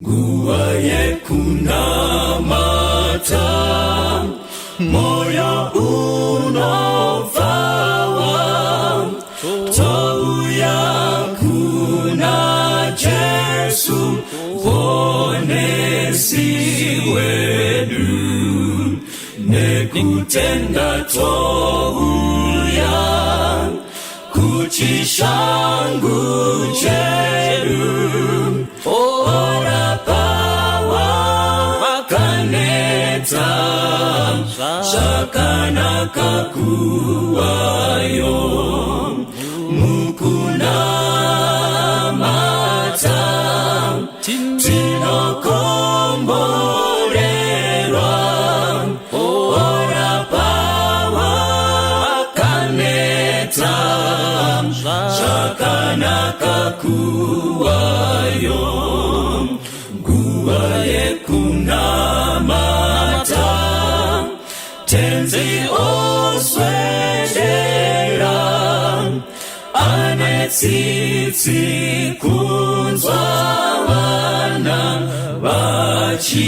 nguva yekunamata, moyo unovawa, touya kuna Jesu ponesi wedu, nekutenda touya kuchishangu chedu. Ora pawa wakaneta, shakana kakuwayo, mukunamata, tino komborerwa. Ora pawa wakaneta, shakana kakuwayo, nguva yekunamata, tenzi oswedera, anetsitsi kunzwa vana vachichema,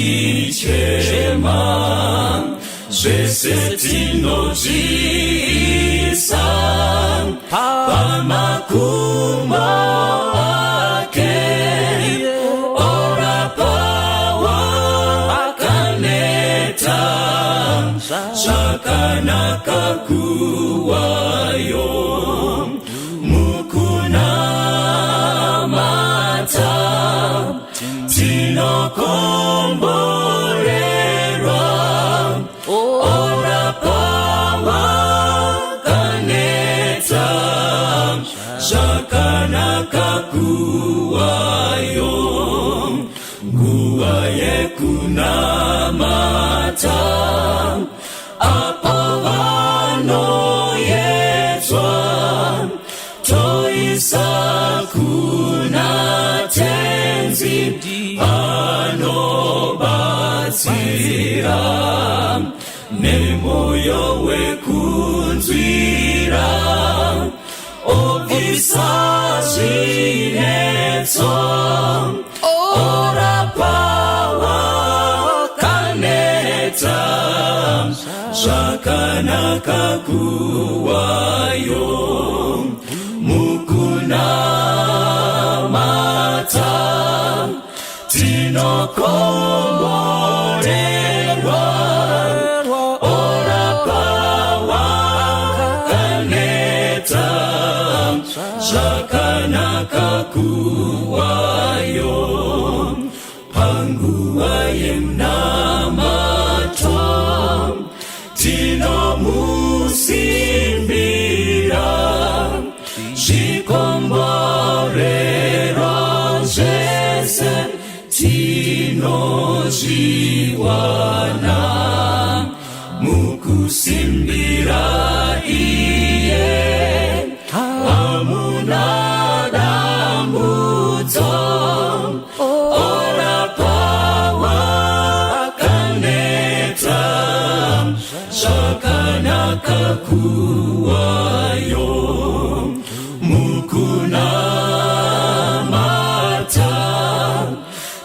zvese tinozviisa pamakumbo ake. Ora pawa wakaneta, shakanaka kuwayo, mukunamata, tinokomborerwa. Ora pawa wakaneta, shakanaka kuwayo, nguva yekunamata, apo vanoyedzwa, toisa kuna tenzi anobatsira, nemoyo wekunzwira, obvisa zvinetso. Ora pawa wakaneta, zvakanaka kuwayo, mukunamata, tinokomborerwa. Ora pawa wakaneta, zvakanaka kuwayo, panguva yenamato, tinomusimbira, zvikomborero zvese tinozviwana, mukusimbira iye hamuna dambudzo. Ora pawa wakaneta, shakanaka kuwayo, mukunamata,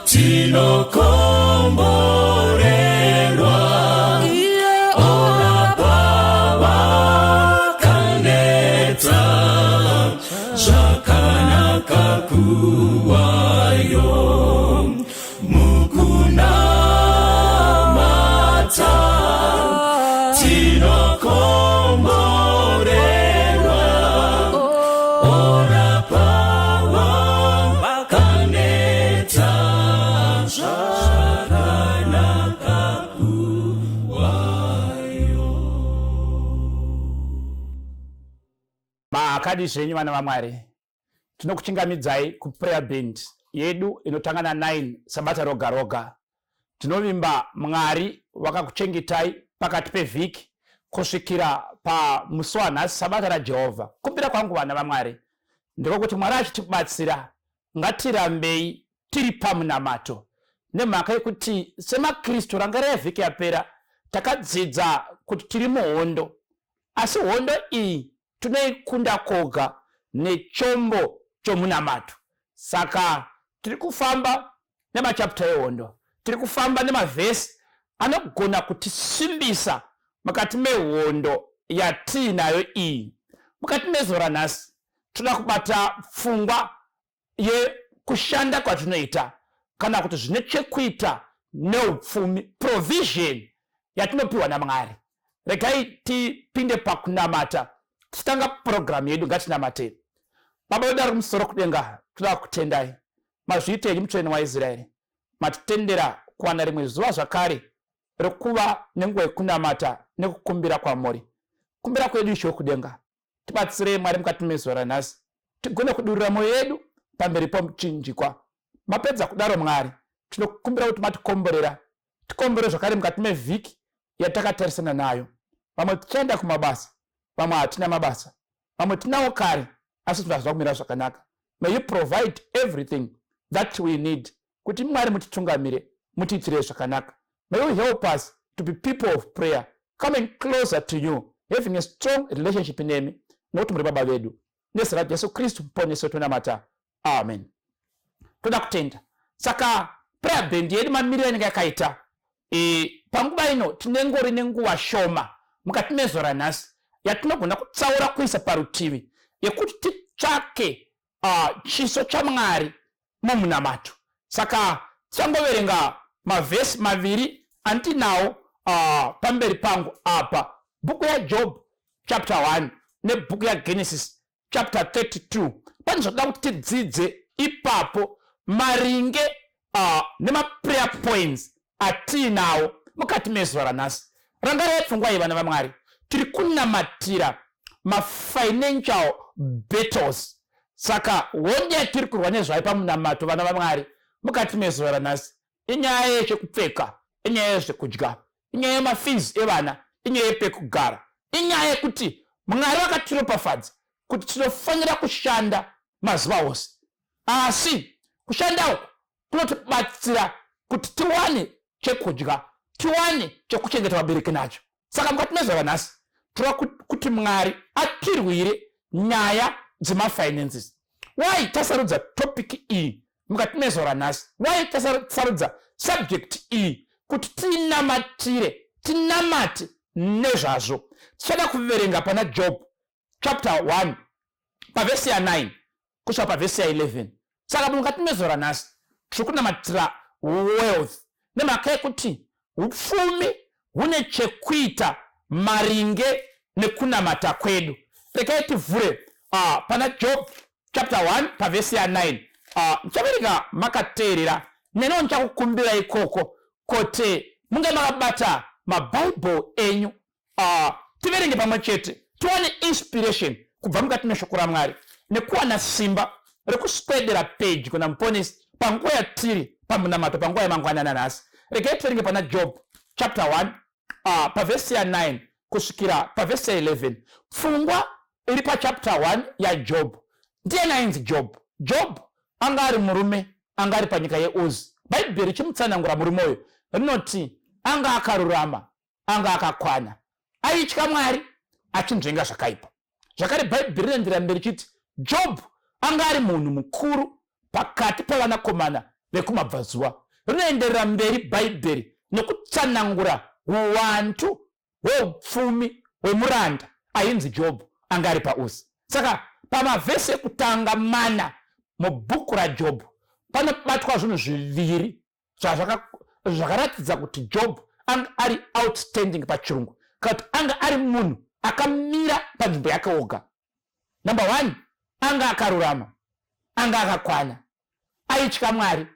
tinokomborerwa. Ora pawa wakaneta, shakanaka kuwayo, mukunamata, tinokomborerwa. Ora pawa wakaneta, shakanaka kuwayo. Maakadi zvenyu vana vaMwari, tinokuchingamidzai kuprayer band yedu inotangana 9 sabata roga roga. Tinovimba Mwari wakakuchengetai pakati pevhiki kusvikira pamusi wanhasi sabata raJehovha. Kumbira kwangu vana vaMwari ndikokuti Mwari achitibatsira ngatirambei tiri pamunamato, nemhaka yekuti semakristu ranga revhiki yapera takadzidza kuti tiri muhondo, asi hondo iyi tunoikunda koga nechombo chomunamato. Saka tiri kufamba nemachapta ehondo. Tiri kufamba nemavhesi anogona kutisimbisa mukati mehondo yatiinayo iyi. Mukati mezora nhasi toda kubata pfungwa yekushanda kwatinoita kana kuti zvine chekuita neupfumi, provision yatinopiwa naMwari. Regai tipinde pakunamata. Titanga program yedu ngatinamate. Baba vedu vari kumusoro kudenga, toda kutendai. Mazviitei mutsvene waIsraeri. Matitendera kuwana rimwe zuva zvakare rekuva nenguva yekunamata nekukumbira kwamuri. Kumbira kwedu isho kudenga. Tibatsirei Mwari mukati mezora nhasi. Tigone kudurura mwoyo yedu pamberi pomuchinjikwa. Mapedza kudaro Mwari, tinokumbira kuti matikomborera. Tikombore zvakare mukati mevhiki yatakatarisana nayo. Vamwe tichaenda kumabasa, vamwe hatina mabasa. Vamwe tinawo kare, asi tinazwa kumira zvakanaka. May you provide everything that we need. Kuti Mwari mutitungamire, mutiitire zvakanaka. May you help us to be people of prayer, coming closer to you, having a strong relationship in name. Nokuti muri baba vedu. Nezera Jesu Kristu muponesi tonamata. Amen. Toda kutenda. Saka prayer band yedu mamiriro yanenge yakaita. Panguva ino tinengori nenguva shoma mukati mezora nhasi yatinogona kutsaura kuisa parutivi yekuti titsvake chiso chaMwari mumunamato. Saka tichangoverenga mavhesi maviri andinawo pamberi pangu apa. Bhuku yaJob chapter 1 nebhuku yaGenesis chapter 32. Pane zvoda kuti tidzidze ipapo maringe nemaprayer points atiinawo mukati mezora nhasi. Rangarai pfungwa iyi vana vaMwari. Tiri kunamatira mafinancial battles. Saka hondo yatiri kurwa nezvayo pamunamato vana vaMwari mukati mezora nhasi inyaya yechekupfeka, inyaya yezvekudya, inyaya yemafizi evana, inyaya yepekugara, inyaya yekuti Mwari vakatiropafadza kuti tinofanira kushanda mazuva ose. Asi kushanda uku kunotibatsira kuti tiwane chekudya, tiwane chekuchengeta vabereki nacho. Saka mukati mezora nhasi tinoda kuti Mwari atirwire nyaya dzemafinances. Why tasarudza topic iyi mukati mezora nhasi? Why tasarudza subject iyi? Kuti tinamate nezvazvo. Tichada kuverenga pana Job chapter 1 pavhesi ya 9 kusvika pavhesi ya 11. Saka mukati mezora nhasi tiri kunamatira wealth nemhaka yekuti upfumi hune chekuita maringe nekunamata kwedu. Regai tivhure pana Job chapter 1 pavhesi ya 9. Muchaverenga makateerera. Neno ndichakukumbira ikoko kuti munge makabata mabhaibheri enyu. Tiverenge pamwe chete tiwane inspiration kubva mukati meshoko raMwari nekuwana simba rekuswedera page kuna muponesi panguva yatiri pamunamato, panguva yamangwanana nhasi. Regai tiverenge pana Job chapter 1 pavhesi ya 9 kusvikira pavhesi ya 11. Pfungwa iri pachapter 1 yaJob. Ndiye nainzi Job. Job anga ari murume anga ari panyika yeUzi. Bhaibheri richimutsanangura murume uyu rinoti anga akarurama, anga akakwana, aitya Mwari achinzvenga zvakaipa. Zvakare Bhaibheri rinoendera mberi chiti Job anga ari munhu mukuru pakati pavanakomana vekumabvazuva. Rinoenderera mberi Bhaibheri nekutsanangura uwandu hweupfumi hwemuranda ainzi Job anga ari paUzi. Saka pamavhesi ekutanga mana mubhuku raJob panobatwa zvinhu zviviri zvakaratidza kuti Job anga ari outstanding pachirungu, kuti anga ari munhu akamira panzvimbo yake oga. Number 1, anga akarurama, anga akakwana, aitya Mwari,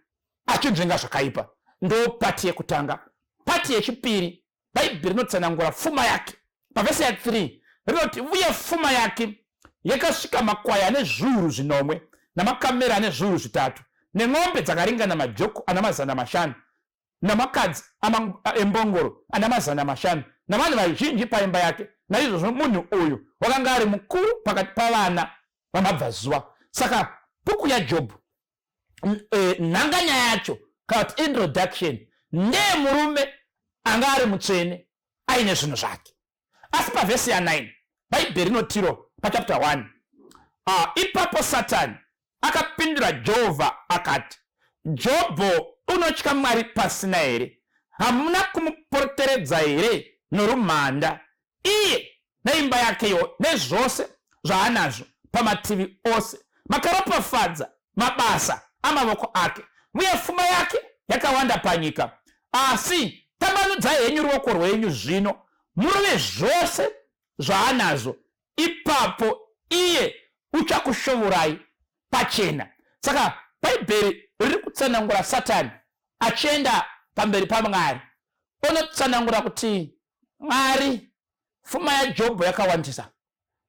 achinzvenga zvakaipa. Ndo pati yekutanga. Pati yechipiri Bhaibheri rinotsanangura pfuma yake. Pavhesi ya 3 rinoti uye pfuma yake yakasvika makwai ane zviuru 8 namakamera ane zviuru 3 nemombe dzakaringana majoko ana 500 namakadzi embongoro ana 500 navanhu vazhinji paimba yake. Naizvozvo munhu uyu wakanga ari mukuru pakati pavana vamabvazuva. Saka bhuku yaJob nhanganya yacho kana kuti introduction ndeyemurume anga ari mutsvene aine zvinhu zvake. Asi pavhesi ya 9 Bhaibheri rinotiro pachapter 1 ipapo Satani akapindura Jehovha akati, Jobho unotya Mwari pasina here? Hamuna kumupoteredza here norumhanda iye neimba yakeyo nezvose zvaanazvo pamativi ose? Makaropafadza mabasa amavoko ake, uye pfuma yake yakawanda panyika. Asi tambanudzai henyu ruoko rwenyu zvino murove zvose zvaanazvo, ipapo iye uchakushovorai pachena. Saka Bhaibheri riri kutsanangura Satani achienda pamberi paMwari. Unotsanangura kuti Mwari pfuma yaJobho yakawandisa.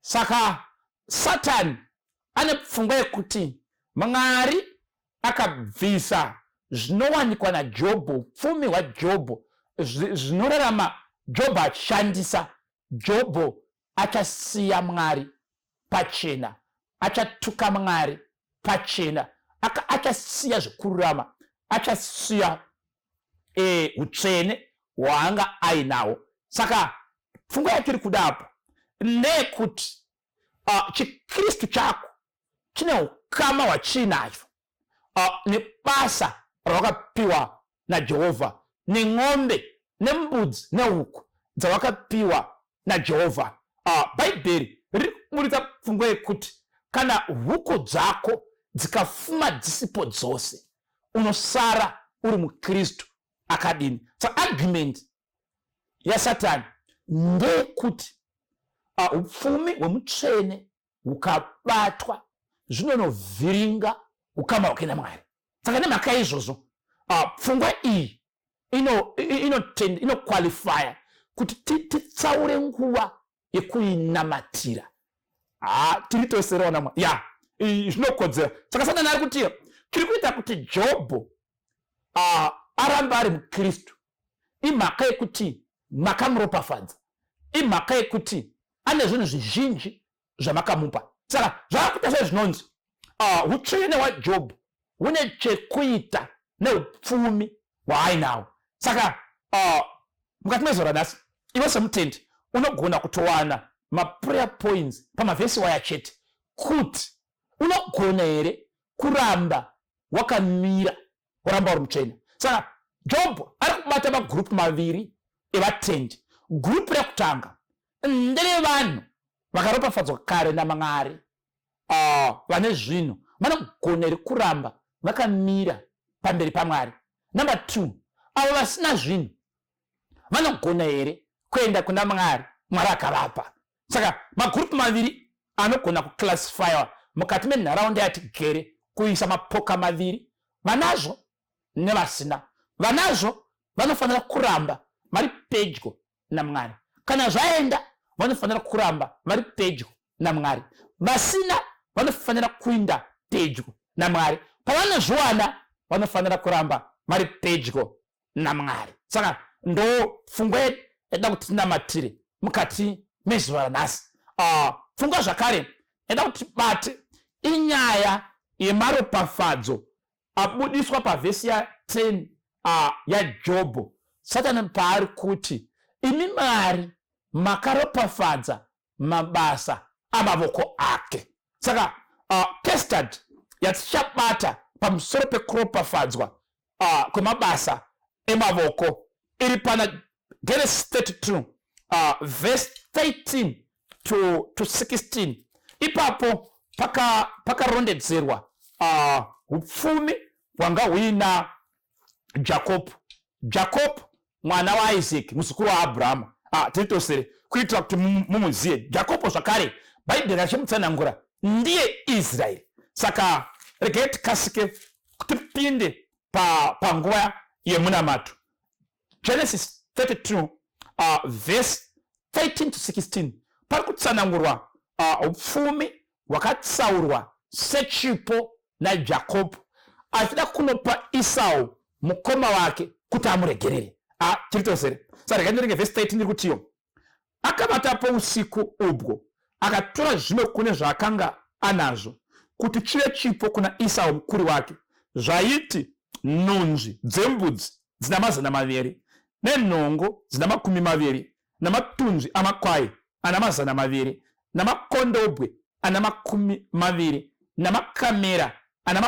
Saka Satani ane pfungwa yekuti Mwari akabvisa zvinowanikwa naJobho, upfumi hwaJobho, zvinorarama Jobho achishandisa, Jobho achasiya Mwari pachena, achatuka Mwari pachena, achasiya zvekururama, achasiya utsvene hwaanga ainawo. Saka pfungwa yake iri kudapo ndeyekuti chiKristu chako chine ukama hwachinacho nebasa rawakapiwa naJehovha, neng'ombe nembudzi nehuku dzawakapiwa naJehovha. Bhaibheri riri kuburitsa pfungwa yekuti kana huku dzako dzikafuma dzisipo dzose, unosara uri muKristu akadini. Saka argument yaSatani ndeyekuti upfumi hwemutsvene hukabatwa zvinonovhiringa ukama hwake naMwari. Saka nemhaka izvozvo pfungwa iyi inoqualifya kuti titsaure nguva yekuinamatira. Tiri toserawo naMwari. Zvinokodzera. Saka Satani ari kuti chiri kuita kuti Jobho aramba ari muKristu imhaka yekuti makamuropafadza, imhaka yekuti ane zvinhu zvizhinji zvamakamupa. Saka zvaakuita sezvinonzi utsvene hwaJobho hune chekuita neupfumi hwaainawo. Saka mukati mezuva ranhasi iwe semutendi unogona kutowana maprayer points pamavhesi waya chete kuti unogona here kuramba wakamira uramba uri mutsvene. Saka Jobho ari kubata magrupu maviri evatendi. Gurupu rekutanga nderevanhu vakaropafadzwa kare naMwari, vane zvinhu, vanogona here kuramba vakamira pamberi paMwari. Number 2, avo vasina zvinhu vanogona here kuenda kuna Mwari, Mwari akavapa. Saka magurupu maviri anogona kuclassifyiwa mukati menharaunda yatigere kuisa mapoka maviri: vanazvo nevasina. Vanazvo vanofanira kuramba vari pedyo naMwari, kana zvaenda vanofanira kuramba vari pedyo naMwari. Vasina vanofanira kuenda pedyo naMwari, pavanozviwana vanofanira kuramba vari pedyo naMwari. Saka ndo pfungwa yada kuti tinamatire mukati mezuva ranhasi. Pfungwa zvakare yada kuti tibate inyaya yemaropafadzo abudiswa pavhesi ya10 yaJobho. Satani paari kuti imi Mwari makaropafadza mabasa amavoko ake. Saka case study yatichabata pamusoro pekuropafadzwa kwemabasa emavoko iri pana Genesis 32 verse 13 to 16. Ipapo pakarondedzerwa upfumi hwanga huina Jacob mwana waIsaac muzukuru waAbrahama. Titosere kuitira kuti mumuziye Jacob zvakare Bhaibheri achimutsanangura ndiye Israeli. Saka regai tikasike kuti tipinde panguva yemunamato. Genesis 32 verse 13 to 16 pari kutsanangurwa upfumi hwakatsaurwa sechipo naJacob achida kunopa Esau mukoma wake kuti amuregerere. Tiritosere. Saka regai ndierenge verse 13 kutiyo akavatapo usiku ubwo akatora zvimwe kune zvaakanga anazvo kuti chive chipo kuna Esau mukuru wake, zvaiti nhunzvi dzembudzi dzina 200 nenhongo dzina 20 namatunzvi amakwai ana 200 namakondobwe ana 20 namakamera ana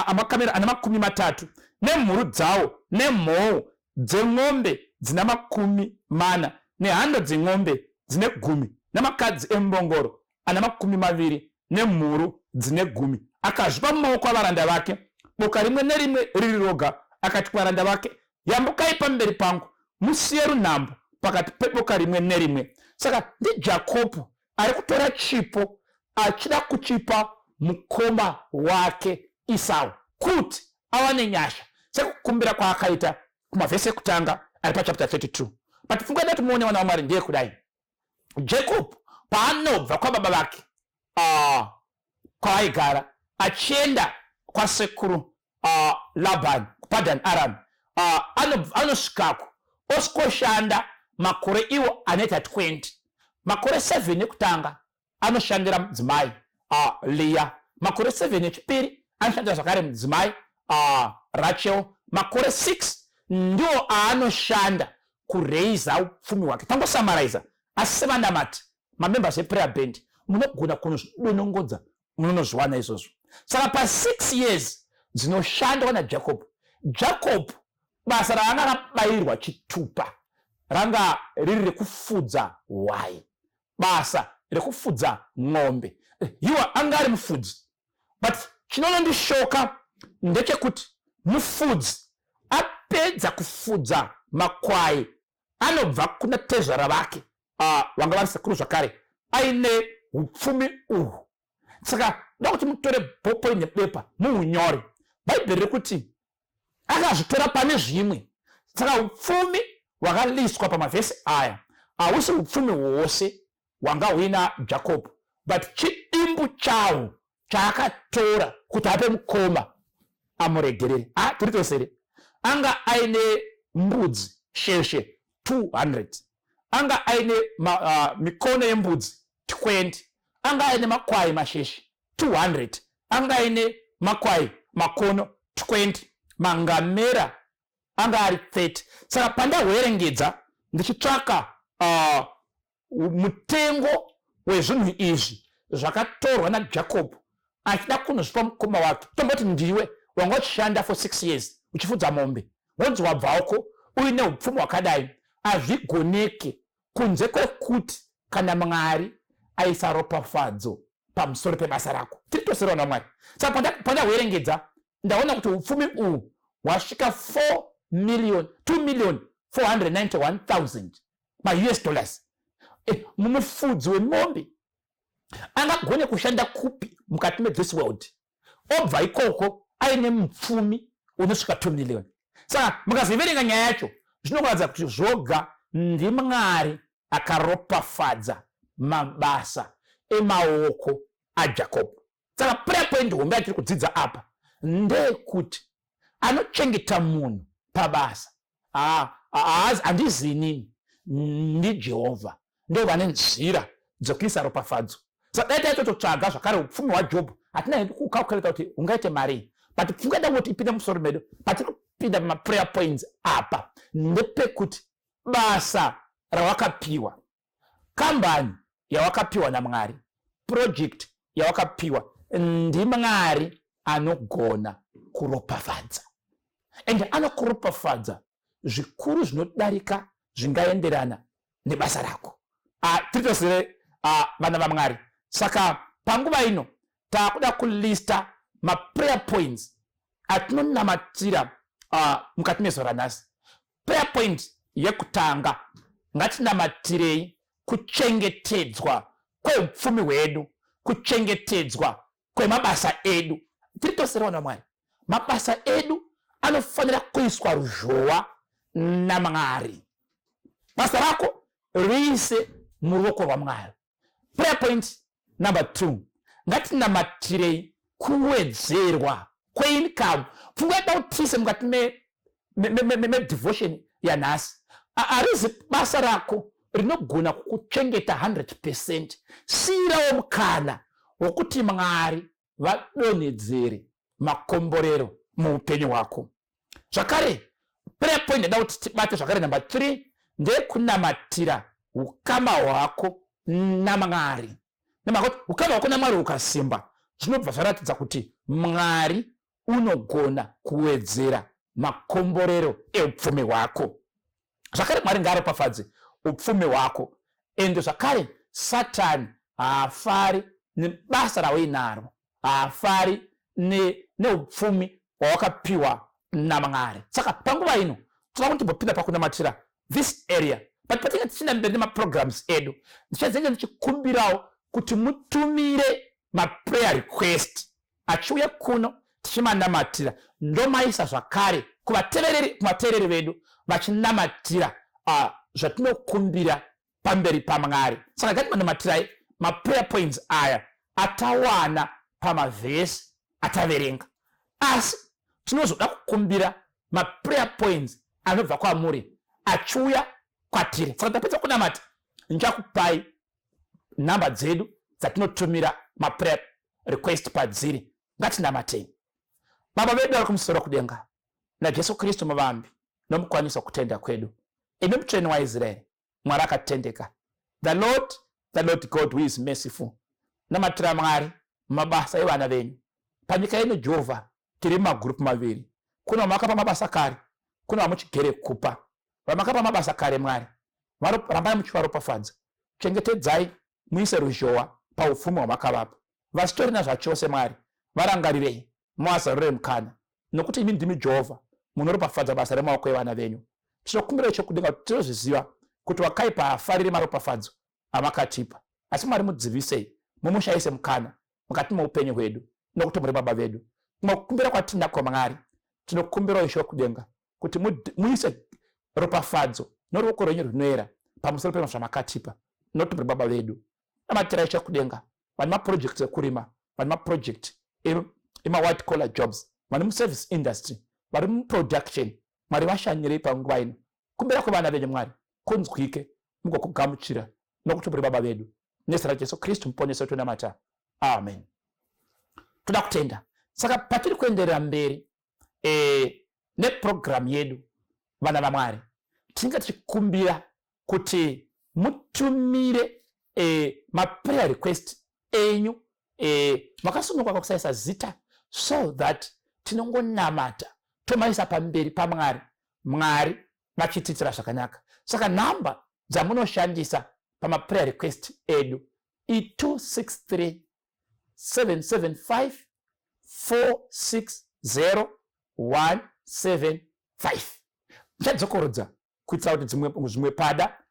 amakamera ana 30 nemhuru dzawo nemhou dzeng'ombe dzina 40 nehando dzeng'ombe dzine 10 namakadzi embongoro ana 20 nemhuru dzine 10 akazvipa mumaoko avaranda vake boka rimwe nerimwe riri roga. Akati kuvaranda vake, yambukai pamberi pangu musiye runhambo pakati peboka rimwe nerimwe. Saka ndiJakobho ari kutora chipo achida kuchipa mukoma wake Esau kuti awane nyasha sekukumbira kwaakaita kumavhesi ekutanga ari pachapter 32. But fungai kuti muone wana waMwari ndiye kudai. Jacob paanobva kwababa vake kwaaigara achienda kwa sekuru Laban kuPadan Aram, anosvikako osikoshanda makore iwo anoita 20. Makore 7 ekutanga anoshandira mudzimai Leah. Makore 7 echipiri anoshandira zvakare mudzimai Rachel. Makore 6 ndio aanoshanda kureiza upfumi hwake. Tangosamaraiza asi vanamati mamembers eprayer band munogona kunozvidonongodza munonozviwana izvozvo. Saka pa 6 years dzinoshandwa naJacob, Jacob basa raanga akabayirwa chitupa ranga riri rekufudza hwai, basa rekufudza ng'ombe. Iwo anga ari mufudzi, but chinondishoka ndechekuti mufudzi apedza kufudza makwai anobva kuna tezvara vake vanga vari sekuru zvakare aine upfumi uhwu. Saka ndakuti mutore bhopo nebepa muhunyore. Bhaibheri rekuti akazvitora pane zvimwe. Saka upfumi hwakaliswa pamavhesi aya hausi upfumi hwose hwanga huina Jacob, but chidimbu chawo chaakatora kuti ape mukoma amuregerere. Tiri tosere anga aine mbudzi sheshe 200, anga aine mikono yembudzi 20, anga aine makwai masheshe 200, anga aine makwai makono 20, mangamera anga ari 30. Saka pandawerengedza ndichitsvaka mutengo wezvinhu izvi zvakatorwa naJacob achida kunozvipa mukoma wake. Tomboti ndiwe wanga uchishanda for 6 years uchifudza mombe, wonzi wabvako uine upfumi hwakadai, hazvigoneke kunze kwekuti kana Mwari aisa ropafadzo pamusoro pebasa rako. Tiri tosera na Mwari. Saka pandawerengedza ndaona kuti upfumi uhu hwasvika 2,491,000 ma-US dollars. Mumufudzi wemombe angagone kushanda kupi mukati me-this world? Obva ikoko aine mupfumi unosvika 2 million. Saka mukazoverenga nyaya yacho zvinokuratidza kuti zvoga ndiMwari akaropafadza mabasa emaoko aJacob. Saka prayer point hombe yatiri kudzidza apa ndeyekuti anochengeta munhu pabasa handizini ndiJehovha ndo vane nzira dzokuisa ropafadzo. Saka dai taitotsvaga zvakare upfumi hwaJobho hatina kukalkuleta kuti ungaite mari, but pfungada kuti ipinde musoro medu patiri kupinda mumaprayer points apa ndepekuti basa rawakapiwa, kambani yawakapiwa naMwari, project yawakapiwa ndiMwari anogona kuropafadza, ende anokuropafadza zvikuru zvinodarika zvingaenderana nebasa rako. Tiritosere vana vaMwari. Saka panguva ino takuda kulista maprayer points atinonamatira mukati mezuva ranhasi. Prayer point yekutanga, ngatinamatirei kuchengetedzwa kweupfumi hwedu, kuchengetedzwa kwemabasa edu. Tiri tosere vana vaMwari, mabasa edu anofanira kuiswa ruzhowa naMwari. Basa rako riise muruoko rwaMwari. Prayer point number 2, ngatinamatirei kuwedzerwa kweincome. Pfungwa dautise mukati me-devotion yanhasi. Arizi basa rako rinogona kukuchengeta 100%. Siyirawo mukana wokuti Mwari vadonhedzere makomborero muupenyu hwako. Zvakare prayer point ndada kuti tibate zvakare number 3 ndeyekunamatira ukama hwako naMwari. Ukama hwako naMwari ukasimba zvinobva zvaratidza kuti Mwari unogona kuwedzera makomborero eupfumi hwako. Zvakare Mwari ngaaropafadze upfumi hwako. Ende zvakare Satani haafari nebasa rawinaro, haafari neupfumi hwawakapiwa naMwari. Saka panguva ino toda kuti timbopinda pakunamatira this area, but patinenge tichina mberi nemaprograms edu, ndichadzenge ndichikumbirawo kuti mutumire maprayer request achiuya kuno tichimanamatira, ndomaisa zvakare kuvateereri vedu vachinamatira zvatinokumbira pamberi paMwari. Saka ngatimanamatirai maprayer points aya atawana pamavhesi ataverenga, asi tinozoda kukumbira maprayer points anobva kwamuri achiuya kwatiri. Saka tapedza kunamata ndichakupai nhamba dzedu dzatinotumira maprayer request padziri. Ngatinamatei. Baba vedu vari kumusoro kudenga, naJesu Kristu muvambi nomukwanisa kutenda kwedu, imi mutsvene waIsraeri, Mwari akatendeka, the Lord God who is merciful. Namatira Mwari mumabasa evana venyu panyika yenyu Jehovha. Tiri mumagurupu maviri, kuna vamakapa mabasa kare, kuna vamuchigere kupa. Vamakapa mabasa kare Mwari, rambai muchivaropafadza, chengetedzai, muise ruzhowa paupfumi hwamakavapa. Vasitorina zvachose Mwari, varangarirei, muvazarure mukana, nokuti imi ndimi Jehovha munoropafadza basa remaoko evana venyu. Tinokumbira chokudenga kuti tinozviziva kuti wakaipa haafariri maropafadzo amakatipa, asi Mwari mudzivisei, mumushayise mukana mukati meupenyu hwedu, nokuti muri baba vedu. Kumbira kwatinako Mwari, tinokumbira isho kudenga kuti muise ropafadzo noruoko rwenyu rwunoera pamusoro pema zvamakatipa, nokuti muri baba vedu. Namatira isho kudenga vane maprojects ekurima, vane maproject ema white collar jobs, vane muservice industry, vari muproduction. Mwari vashanyirei panguva ino. Kumbira kwevana venyu Mwari kunzwike mugokugamuchira, nokuti muri baba vedu. Nezita raJesu Kristu muponesi wedu namata. Amen. Toda kutenda. Saka patiri kuenderera mberi neprogram yedu, vana vaMwari, tinga tichikumbira kuti mutumire maprayer request enyu makasununguka kusayisa zita, so that tinongonamata tomaisa pamberi paMwari, Mwari vachitiitira zvakanaka. Saka nhamba dzamunoshandisa pamaprayer request edu i263 775 460-175. Ndichadzokorodza kuitira kuti zvimwe pada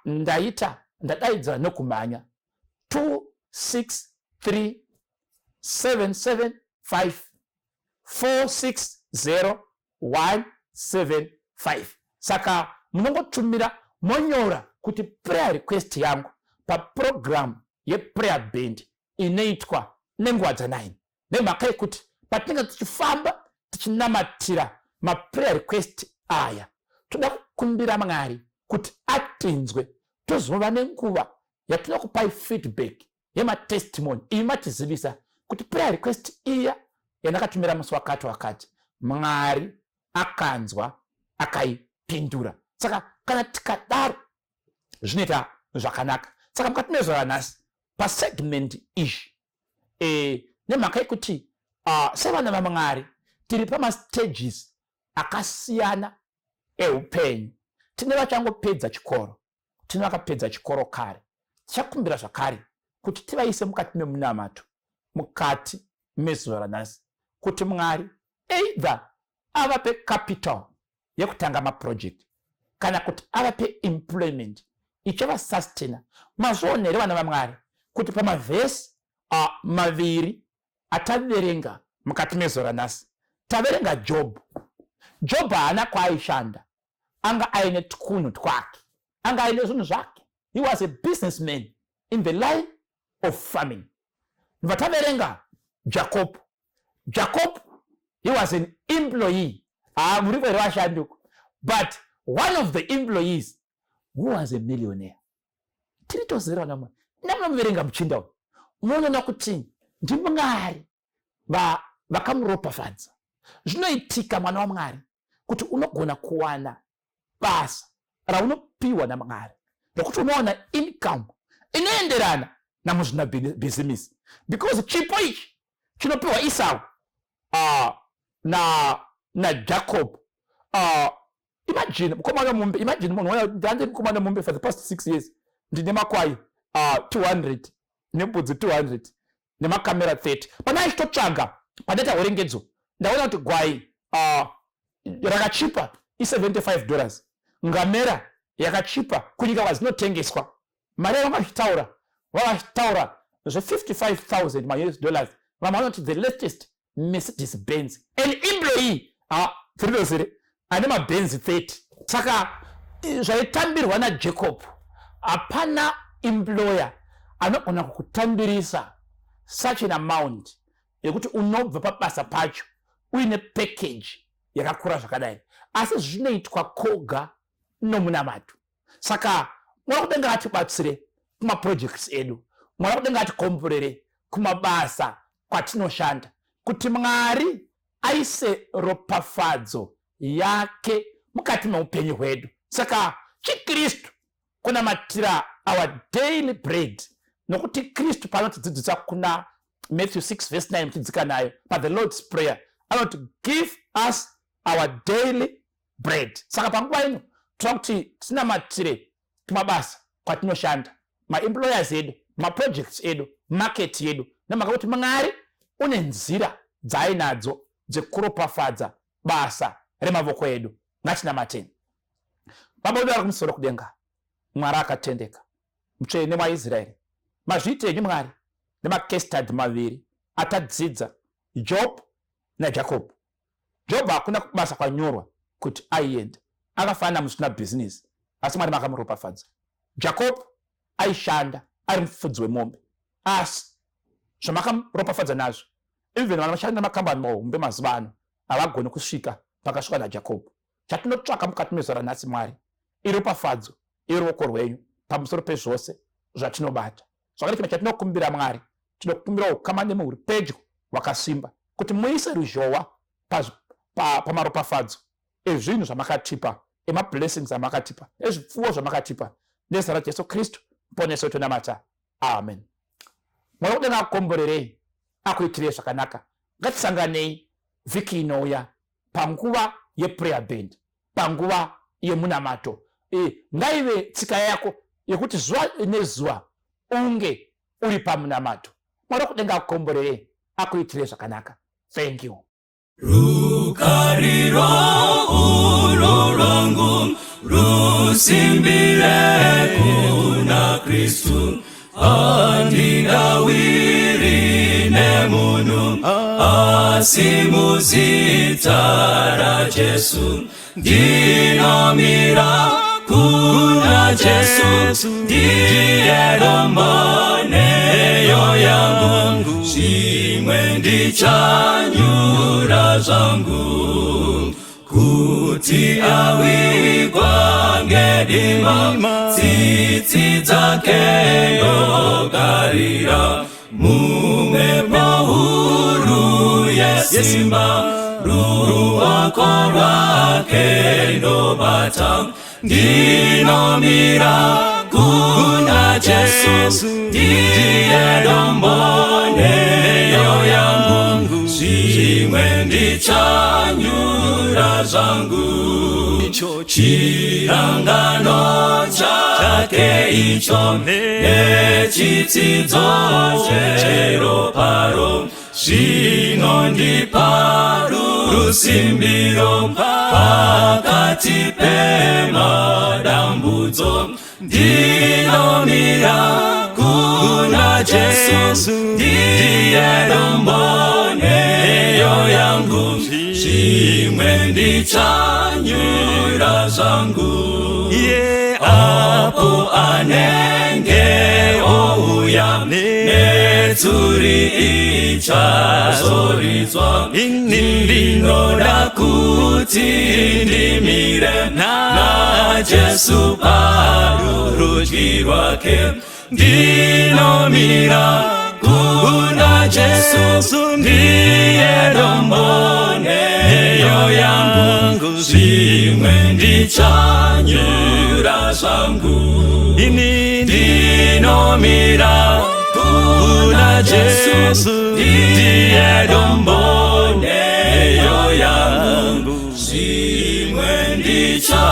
ndadaidza nokumhanya 263 775 460-175. Saka munongotumira monyora kuti prayer request yangu paprogram yeprayer band inoitwa nenguva dza9. Nemhaka yekuti patinenge tichifamba tichinamatira maprayer request aya, toda kukumbira Mwari kuti atinzwe, tozova nenguva yatinokupai feedback yematestimony, imi matizivisa kuti prayer request iya yandakatumira musi wakati Mwari akanzwa akaipindura. Saka kana tikadaro zvinoita zvakanaka. Saka mukati mezvara nhasi pasegment ishi, nemhaka yekuti sevana vaMwari tiri pamastages akasiyana eupenyu. Tine vachangopedza chikoro, tine vakapedza chikoro kare. Tichakumbira zvakare kuti tivaise mukati memunamato, mukati mezuva ranhasi, kuti Mwari either avape capital yekutanga maproject, kana kuti avape employment ichava sustaina. Mazvionere vana vaMwari kuti pamavhesi maviri ataverenga mukati mezuva ranhasi, taverenga Job haana kwaaishanda, anga aine tukunhu twake, anga aine zvinhu zvake. He was a businessman in the line of farming. Vataverenga Jacob, he was an employee, but one of the employees who was a millionaire. Tiritozera nama namuverenga muchinda uyu, unoona kuti ndi Mwari vakamuropafadza. Zvinoitika mwana waMwari kuti unogona kuwana basa raunopiwa naMwari, rokuti unowana income inoenderana namuzvina business, because chipo ichi chinopiwa Esau na Jacob. Imagine mkomana mumbe, imagine ndanje mkomana mumbe for the past 6 years. Ndine makwai 200 nembudzi 200 nemakamera 30. Pana ichitotsvaga padata horengedzo ndaona kuti gwai rakachipa $75. Ngamera yakachipa kunyika kwazinotengeswa. Marere vakataura $55,000 US. Vamaona kuti the latest Mercedes Benz. An employee ane mabenzi 30. Saka zvaitambirwa naJacob, hapana employer anogona kukutambirisa such an amount yekuti unobva pabasa pacho uine package yakakura zvakadai. Asi zvinoitwa koga nomunamato. Saka mwana kudenga atibatsire kuma projects edu, mwana kudenga atikomborere kumabasa kwatinoshanda, kuti Mwari aise ropafadzo yake mukati meupenyu hwedu. Saka chiKristu kunamatira our daily bread, nokuti Kristu panotidzidzisa kuna Matthew 6:9 tidzika nayo pa the Lord's Prayer, anoti give us our daily bread. Saka panguva ino tokuti tinamatire kumabasa kwatinoshanda, maemployers edu, maprojects edu, market yedu, namaka kuti Mwari une nzira dzainadzo dzekuropafadza basa remavoko edu. Ngatinamateni. Baba wedu ari kumusoro kudenga, Mwari akatendeka, mutsvene waIsraeri, mazviitenyu Mwari nemacase study maviri atadzidza, Job naJacob. Job hakuna kubasa kwanyorwa kuti aienda, akafanana musina business, asi Mwari makamuropafadza. Jacob aishanda ari mufudzi wemombe, asi zvamakamuropafadza nazvo, even vana vashanda namakambani mahombe mazuva ano havagoni kusvika pakasvika naJacob. Chatinotsvaka mukati mezora nhasi Mwari iropafadzo iruoko rwenyu pamusoro pezvose zvatinobata. Zvakadai chimwe chatinokumbira Mwari, tinokumbira ukama nemuri pedyo wakasimba, kuti muise ruzhowa pamaropafadzo ezvinhu zvamakatipa, emablessings amakatipa, ezvipfuwo zvamakatipa, nezita raJesu Kristu muponesi wedu tonamata. Amen. Mwari kudenga akukomborerei, akuitirei zvakanaka. Ngatisanganei vhiki inouya panguva yeprayer band, panguva yemunamato. Ngaive tsika yako yekuti zuva nezuva unge uri pamunamato. Mwari kudenga akukomborerei, akuitirei zvakanaka. Thank you. Rukariro ulo rwangu rusimbire kuna Kristu, andinawiri nemunhu asimuzita raJesu. Ndinomira kuna Jesu, ndiye domboneyo yangu, zvimwe ndichanyura zvangu, kuti awigwa ngedima, tsitsi dzake ndogarira, mumwepo huru yesimba, ruoko rwake ndobata. Ndinomira kuna Jesu, ndiye domboneyo yangu, zvimwe ndichanyura zvangu, chirangano chake icho nechitsidzo cheroparo, zvinondipa rusimbiro pakati pemadambudzo. Ndinomira kuna Jesu, ndiye domboneyo yangu, zvimwe ndichanyura zvangu. Apo anenge ouya netsuri ichazoridzwa, ndinoda kuti ndimire naJesu parudyi rwake. Ndinomira kuna Jesu, ndiye domboneyo yangu, zvimwe ndichanyura zvangu. Ndinomira kuna Jesu, ndiye domboneyo chimwe ndicha